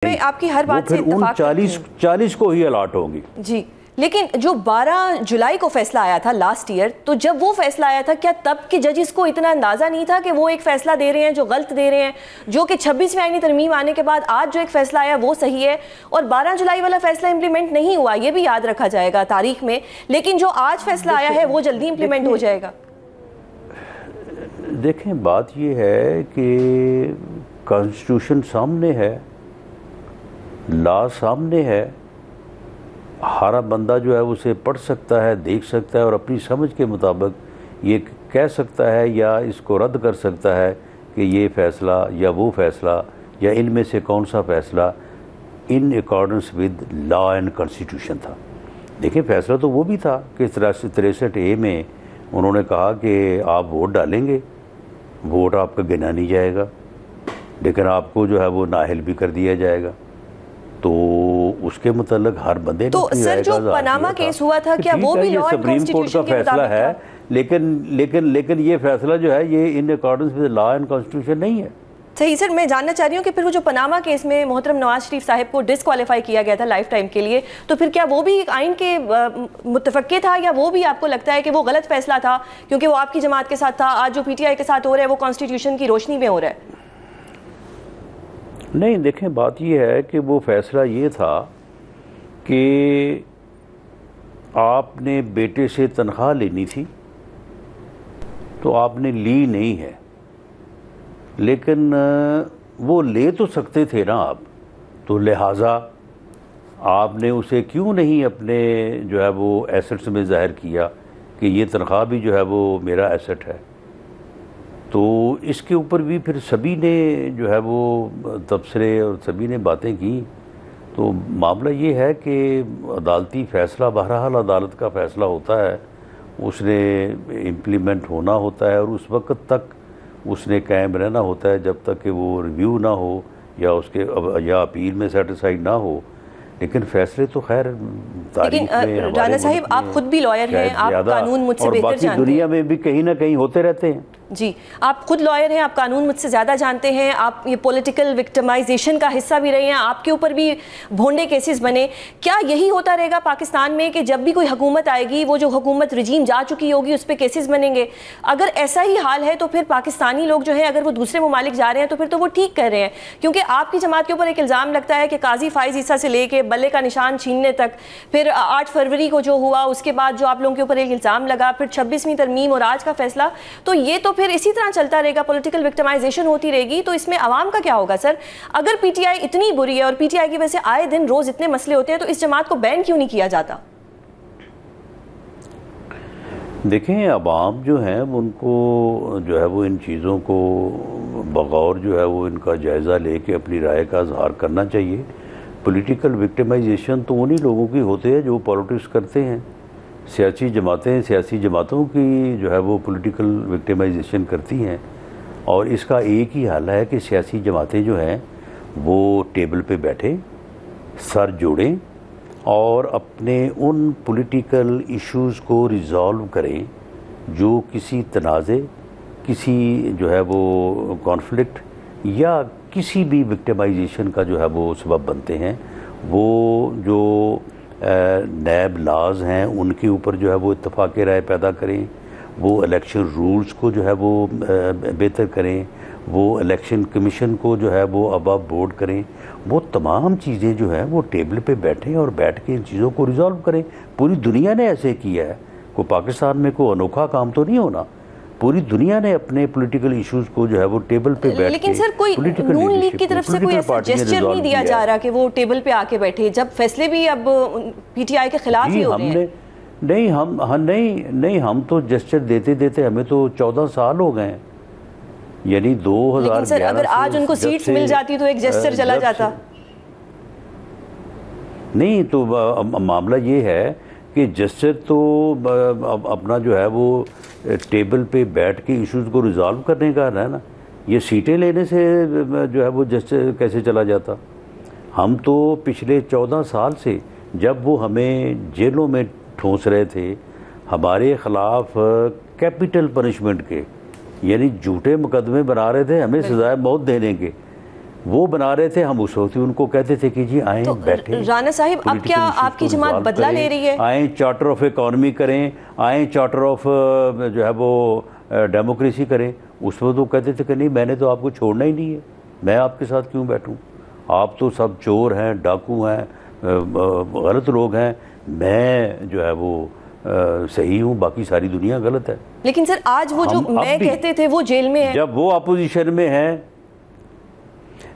میں آپ کی ہر بات سے اتفاق کرتی ہوں. 40 کو ہی الاٹ ہوگی. جی لیکن جو 12 جولائی کو فیصلہ آیا تھا لاسٹ ایئر، تو جب وہ فیصلہ آیا تھا کیا تب کے ججز کو اتنا اندازہ نہیں تھا کہ وہ ایک فیصلہ دے رہے ہیں جو غلط دے رہے ہیں، جو کہ 26ویں آئینی ترمیم آنے کے بعد آج جو ایک فیصلہ آیا وہ صحیح ہے، اور 12 جولائی والا فیصلہ امپلیمنٹ نہیں ہوا، یہ بھی یاد رکھا جائے گا تاریخ میں، لیکن جو آج فیصلہ آیا ہے وہ جلدی امپلیمنٹ ہو جائے گا؟ دیکھیں بات یہ ہے کہ کانسٹیٹیوشن سامنے ہے، لا سامنے ہے، ہر بندہ جو ہے اسے پڑھ سکتا ہے، دیکھ سکتا ہے اور اپنی سمجھ کے مطابق یہ کہہ سکتا ہے یا اس کو رد کر سکتا ہے کہ یہ فیصلہ یا وہ فیصلہ یا ان میں سے کون سا فیصلہ in accordance with law and constitution تھا. دیکھیں فیصلہ تو وہ بھی تھا کہ 63A میں انہوں نے کہا کہ آپ ووٹ ڈالیں گے، ووٹ آپ کا گنا نہیں جائے گا، لیکن آپ کو جو ہے وہ نااہل بھی کر دیا جائے گا. تو اس کے متعلق ہر بندے تو سر جو پاناما کیس ہوا تھا کیا وہ بھی لا اینڈ کانسٹیٹیوشن کے مطابق ہے؟ لیکن یہ فیصلہ جو ہے یہ in accordance with law and constitution نہیں ہے. صحیح سر، میں جاننا چاہ رہی ہوں کہ پھر وہ جو پاناما کیس میں محترم نواز شریف صاحب کو ڈسکوالیفائی کیا گیا تھا لائف ٹائم کے لیے، تو پھر کیا وہ بھی آئین کے متفقے تھا یا وہ بھی آپ کو لگتا ہے کہ وہ غلط فیصلہ تھا کیونکہ وہ آپ کی جماعت کے ساتھ تھا، آج جو پی ٹی آئی کے ساتھ ہو رہا ہے وہ کانسٹیٹیوشن کی روشنی میں ہو رہا ہے؟ نہیں دیکھیں بات یہ ہے کہ وہ فیصلہ یہ تھا کہ آپ نے بیٹے سے تنخواہ لینی تھی تو آپ نے لی نہیں ہے، لیکن وہ لے تو سکتے تھے نا آپ، تو لہٰذا آپ نے اسے کیوں نہیں اپنے جو ہے وہ ایسٹس میں ظاہر کیا کہ یہ تنخواہ بھی جو ہے وہ میرا ایسٹ ہے. تو اس کے اوپر بھی پھر سبھی نے جو ہے وہ تبصرے اور سبھی نے باتیں کی. تو معاملہ یہ ہے کہ عدالتی فیصلہ بہرحال عدالت کا فیصلہ ہوتا ہے، اس نے امپلیمنٹ ہونا ہوتا ہے اور اس وقت تک اس نے قائم رہنا ہوتا ہے جب تک کہ وہ ریویو نہ ہو یا اس کے یا اپیل میں سیٹسفائیڈ نہ ہو. لیکن فیصلے تو خیر تاریخ میں رانا صاحب آپ خود بھی لائر ہیں، آپ قانون مجھ سے بہتر جانتے ہیں، اور باقی دنیا میں بھی کہیں نہ کہیں ہوتے رہتے ہیں. جی آپ خود لائر ہیں، آپ قانون مجھ سے زیادہ جانتے ہیں، آپ یہ پولیٹیکل وکٹمائزیشن کا حصہ بھی رہے ہیں، آپ کے اوپر بھی بھونڈے کیسز بنے. کیا یہی ہوتا رہے گا پاکستان میں کہ جب بھی کوئی حکومت آئے گی وہ جو حکومت رجیم جا چکی ہوگی اس پہ کیسز بنیں گے؟ اگر ایسا ہی حال ہے تو پھر پاکستانی لوگ جو ہیں اگر وہ دوسرے ممالک جا رہے ہیں تو پھر تو وہ ٹھیک کر رہے ہیں، کیونکہ آپ کی جماعت کے اوپر ایک الزام لگتا ہے کہ قاضی فائز عیسیٰ سے لے کے بلے کا نشان چھیننے تک، پھر 8 فروری کو جو ہوا اس کے بعد جو آپ لوگوں کے اوپر ایک الزام لگا، پھر 26ویں ترمیم اور آج کا فیصلہ، تو یہ تو پھر اسی طرح چلتا رہے گا، پولیٹیکل وکٹمائزیشن ہوتی رہے گی. تو اس میں عوام کا کیا ہوگا سر؟ اگر پی ٹی آئی اتنی بری ہے اور پی ٹی آئی کی وجہ سے آئے دن روز اتنے مسئلے ہوتے ہیں تو اس جماعت کو بین کیوں نہیں کیا جاتا؟ دیکھیں عوام جو ہیں ان کو جو ہے وہ ان چیزوں کو بغور جو ہے وہ ان کا جائزہ لے کے اپنی رائے کا اظہار کرنا چاہیے. پولیٹیکل وکٹمائزیشن تو انہی لوگوں کی ہوتے ہیں جو پالیٹکس کرتے ہیں، سیاسی جماعتوں کی جو ہے وہ پولیٹیکل وکٹمائزیشن کرتی ہیں. اور اس کا ایک ہی حل ہے کہ سیاسی جماعتیں جو ہیں وہ ٹیبل پہ بیٹھیں، سر جوڑیں اور اپنے ان پولیٹیکل ایشوز کو ریزالو کریں جو کسی تنازع، کسی جو ہے وہ کانفلکٹ یا کسی بھی وکٹمائزیشن کا جو ہے وہ سبب بنتے ہیں. وہ جو نیب لاز ہیں ان کے اوپر جو ہے وہ اتفاق رائے پیدا کریں، وہ الیکشن رولز کو جو ہے وہ بہتر کریں، وہ الیکشن کمیشن کو جو ہے وہ ابو بورڈ کریں. وہ تمام چیزیں جو ہیں وہ ٹیبل پہ بیٹھیں اور بیٹھ کے ان چیزوں کو ریزالو کریں. پوری دنیا نے ایسے کیا ہے، کوئی پاکستان میں کوئی انوکھا کام تو نہیں ہونا. پوری دنیا نے اپنے پولیٹیکل ایشوز کو جو ہے وہ ٹیبل پہ بیٹھ کے، لیکن سر کوئی نون لیگ کی طرف سے کوئی ایسا جسچر نہیں دیا جا رہا کہ وہ ٹیبل پہ آ کے بیٹھے، جب فیصلے بھی اب پی ٹی آئی کے خلاف ہی ہو رہے ہیں. نہیں ہم تو جسچر دیتے ہمیں تو 14 سال ہو گئے ہیں، یعنی 2011 لیکن سر اگر آج ان کو سیٹس مل جاتی تو ایک جسچر چلا جاتا. نہیں تو معاملہ یہ ہے کہ جسچر تو اپنا جو ہے وہ ٹیبل پہ بیٹھ کے ایشوز کو ریزالو کرنے کا ہے نا. یہ سیٹیں لینے سے جو ہے وہ جسچر کیسے چلا جاتا؟ ہم تو پچھلے 14 سال سے جب وہ ہمیں جیلوں میں ٹھونس رہے تھے، ہمارے خلاف کیپٹل پنشمنٹ کے یعنی جھوٹے مقدمے بنا رہے تھے ہمیں سزائے موت دینے کے، وہ بنا رہے تھے، ہم اس وقت ان کو کہتے تھے کہ جی آئیں بیٹھیں. رانا صاحب اب کیا آپ کی جماعت بدلہ لے رہی ہے؟ آئیں چارٹر آف اکانومی کریں، آئیں چارٹر آف جو ہے وہ ڈیموکریسی کریں. اس وقت وہ کہتے تھے کہ نہیں میں نے تو آپ کو چھوڑنا ہی نہیں ہے، میں آپ کے ساتھ کیوں بیٹھوں، آپ تو سب چور ہیں، ڈاکو ہیں، غلط لوگ ہیں، میں جو ہے وہ صحیح ہوں، باقی ساری دنیا غلط ہے. لیکن سر آج وہ جو میں کہتے تھے وہ جیل میں ہیں. جب وہ اپوزیشن میں ہیں،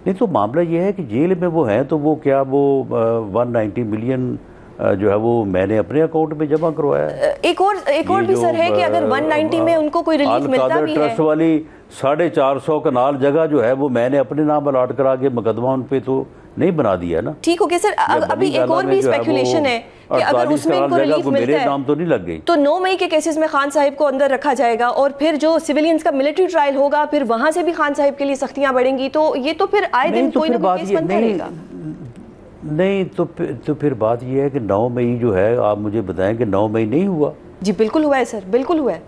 نہیں تو معاملہ یہ ہے کہ جیل میں وہ ہیں تو وہ کیا وہ 190 ملین جو ہے وہ میں نے اپنے اکاؤنٹ میں جمع کروایا ہے. ایک اور بھی سر ہے کہ اگر 190 میں ان کو کوئی ریلیف ملتا بھی ہے. ٹرسٹ والی 450 کنال جگہ جو ہے وہ میں نے اپنے نام الاٹ کرا کے مقدمہ ان پہ تو نہیں بنا دیا نا. ٹھیک ہو گیا سر. ابھی ایک اور بھی اسپیکولیشن ہے کہ اگر اس میں ان کو ریلیف ملتا ہے نام تو نہیں لگ گئی تو 9 مئی کے کیسز میں خان صاحب کو اندر رکھا جائے گا، اور پھر جو سیولینز کا ملٹری ٹرائل ہوگا پھر وہاں سے بھی خان صاحب کے لیے سختیاں بڑھیں گی. تو یہ تو پھر آئے دن کوئی نہ کوئی کیس بنتا رہے گا. نہیں تو پھر بات یہ ہے کہ 9 مئی جو ہے آپ مجھے بتائیں کہ 9 مئی نہیں ہوا. جی بالکل ہوا ہے سر، بالکل ہوا ہے.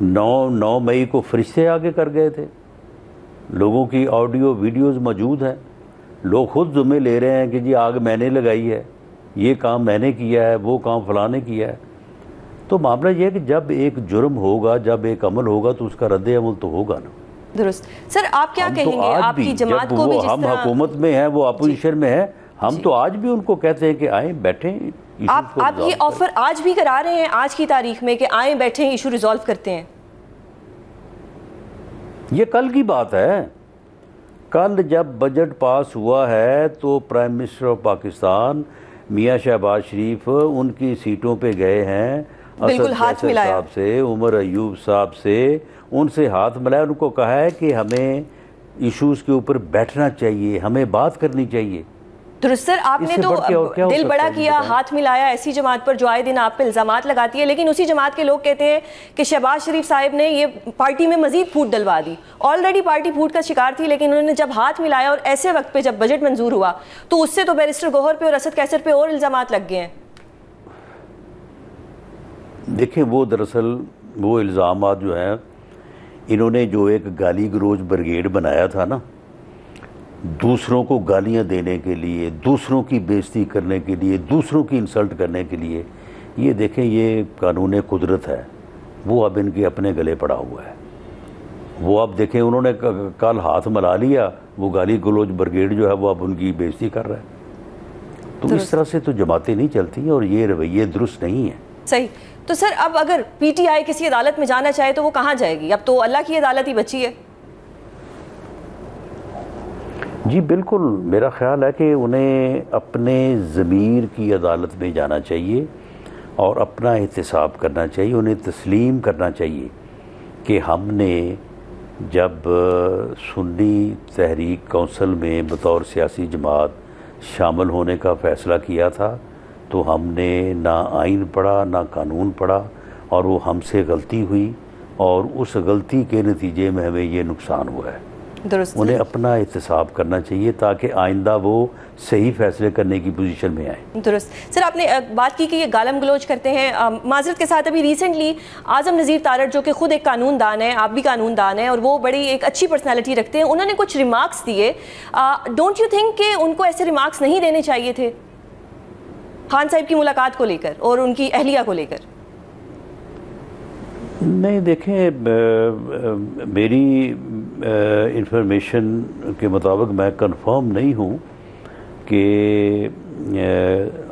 9 مئی کو فرشتے آگے کر گئے تھے، لوگوں کی آڈیو ویڈیوز موجود ہیں، لوگ خود ذمہ لے رہے ہیں کہ جی آگ میں نے لگائی ہے، یہ کام میں نے کیا ہے، وہ کام فلاں نے کیا ہے. تو معاملہ یہ ہے کہ جب ایک جرم ہوگا، جب ایک عمل ہوگا تو اس کا رد عمل تو ہوگا نا. درست. سر آپ کیا کہیں گے آپ کی جماعت کو بھی، جس ہم طرح حکومت میں ہیں وہ اپوزیشن میں ہیں، ہم تو آج بھی ان کو کہتے ہیں کہ آئیں بیٹھیں. آپ یہ آفر آج بھی کرا رہے ہیں آج کی تاریخ میں کہ آئیں بیٹھیں ایشو ریزالو کرتے ہیں؟ یہ کل کی بات ہے. کل جب بجٹ پاس ہوا ہے تو پرائم منسٹر آف پاکستان میاں شہباز شریف ان کی سیٹوں پہ گئے ہیں، بالکل ہاتھ ملایا صاحب سے، عمر ایوب صاحب سے، ان سے ہاتھ ملایا، ان کو کہا ہے کہ ہمیں ایشوز کے اوپر بیٹھنا چاہیے، ہمیں بات کرنی چاہیے. درست سر. آپ نے تو دل بڑا کیا، ہاتھ ملایا ایسی جماعت پر جو آئے دن آپ پہ الزامات لگاتی ہے، لیکن اسی جماعت کے لوگ کہتے ہیں کہ شہباز شریف صاحب نے یہ پارٹی میں مزید پھوٹ ڈلوا دی. آلریڈی پارٹی پھوٹ کا شکار تھی، لیکن انہوں نے جب ہاتھ ملایا اور ایسے وقت پہ جب بجٹ منظور ہوا تو اس سے تو بیرسٹر گوہر پہ اور اسد قیصر پہ اور الزامات لگ گئے ہیں. دیکھیں وہ دراصل وہ الزامات جو ہیں، انہوں نے جو ایک گالی گلوچ بریگیڈ بنایا تھا نا، دوسروں کو گالیاں دینے کے لیے، دوسروں کی بےزتی کرنے کے لیے، دوسروں کی انسلٹ کرنے کے لیے، یہ دیکھیں یہ قانون قدرت ہے، وہ اب ان کے اپنے گلے پڑا ہوا ہے. وہ اب دیکھیں انہوں نے کل ہاتھ ملا لیا، وہ گالی گلوچ بریگیڈ جو ہے وہ اب ان کی بےزتی کر رہا ہے. تو اس طرح سے تو جماعتیں نہیں چلتی اور یہ رویے درست نہیں ہیں. صحیح. تو سر اب اگر پی ٹی آئی کسی عدالت میں جانا چاہے تو وہ کہاں جائے گی؟ اب تو اللہ کی عدالت ہی بچی ہے. جی بالکل، میرا خیال ہے کہ انہیں اپنے ضمیر کی عدالت میں جانا چاہیے اور اپنا احتساب کرنا چاہیے. انہیں تسلیم کرنا چاہیے کہ ہم نے جب سنی تحریک کونسل میں بطور سیاسی جماعت شامل ہونے کا فیصلہ کیا تھا تو ہم نے نہ آئین پڑھا نہ قانون پڑھا، اور وہ ہم سے غلطی ہوئی اور اس غلطی کے نتیجے میں ہمیں یہ نقصان ہوا ہے. درست. انہیں اپنا احتساب کرنا چاہیے تاکہ آئندہ وہ صحیح فیصلے کرنے کی پوزیشن میں آئیں. درست. سر آپ نے بات کی کہ یہ گالم گلوچ کرتے ہیں، معذرت کے ساتھ ابھی ریسنٹلی اعظم نذیر تارڑ جو کہ خود ایک قانون دان ہے، آپ بھی قانون دان ہیں اور وہ بڑی ایک اچھی پرسنالٹی رکھتے ہیں، انہوں نے کچھ ریمارکس دیے. ڈونٹ یو تھنک کہ ان کو ایسے ریمارکس نہیں دینے چاہیے تھے خان صاحب کی ملاقات کو لے کر اور ان کی اہلیہ کو لے کر؟ نہیں دیکھیں، میری انفارمیشن کے مطابق میں کنفرم نہیں ہوں کہ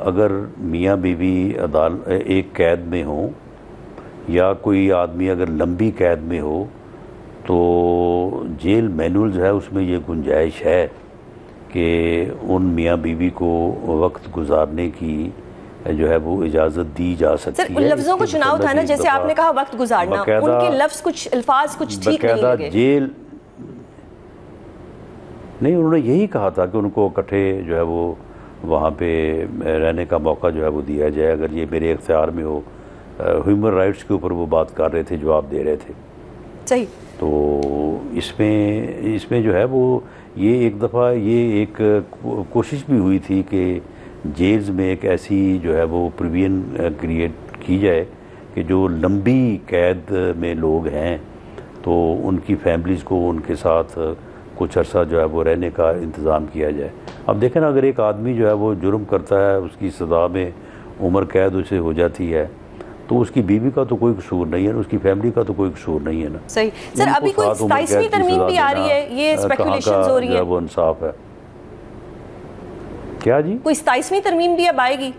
اگر میاں بیوی ایک قید میں ہوں یا کوئی آدمی اگر لمبی قید میں ہو تو جیل مینولز ہے اس میں یہ گنجائش ہے کہ ان میاں بیوی کو وقت گزارنے کی جو ہے وہ اجازت دی جا سکتی ہے. سر ان لفظوں کو چناؤ تھا نا، جیسے آپ نے کہا وقت گزارنا، ان کے لفظ کچھ الفاظ کچھ ٹھیک نہیں لگے. جیل نہیں، انہوں نے یہی کہا تھا کہ ان کو اکٹھے جو ہے وہ وہاں پہ رہنے کا موقع جو ہے وہ دیا جائے اگر یہ میرے اختیار میں ہو. ہیومن رائٹس کے اوپر وہ بات کر رہے تھے، جواب دے رہے تھے. صحیح. تو اس میں جو ہے وہ یہ ایک دفعہ یہ ایک کوشش بھی ہوئی تھی کہ جیلز میں ایک ایسی جو ہے وہ پروویژن کریٹ کی جائے کہ جو لمبی قید میں لوگ ہیں تو ان کی فیملیز کو ان کے ساتھ کچھ عرصہ جو ہے وہ رہنے کا انتظام کیا جائے. اب دیکھیں نا، اگر ایک آدمی جو ہے وہ جرم کرتا ہے، اس کی سزا میں عمر قید اسے ہو جاتی ہے، تو اس کی بیوی کا تو کوئی قصور نہیں ہے، اس کی فیملی کا تو کوئی قصور نہیں ہے نا. صحیح. سر ابھی کوئی 27ویں ترمیم بھی آ رہی ہے، یہ اسپیکولیشنز ہو رہی ہیں، وہ انصاف ہے کیا جی؟ کوئی 27ویں ترمیم بھی اب آئے گی؟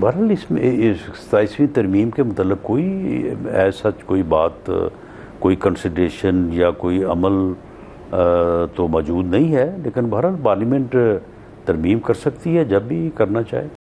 بہرحال اس میں 27ویں ترمیم کے متعلق کوئی ایسا کوئی بات، کوئی کنسیڈریشن یا کوئی عمل تو موجود نہیں ہے، لیکن بہرحال پارلیمنٹ ترمیم کر سکتی ہے جب بھی کرنا چاہے.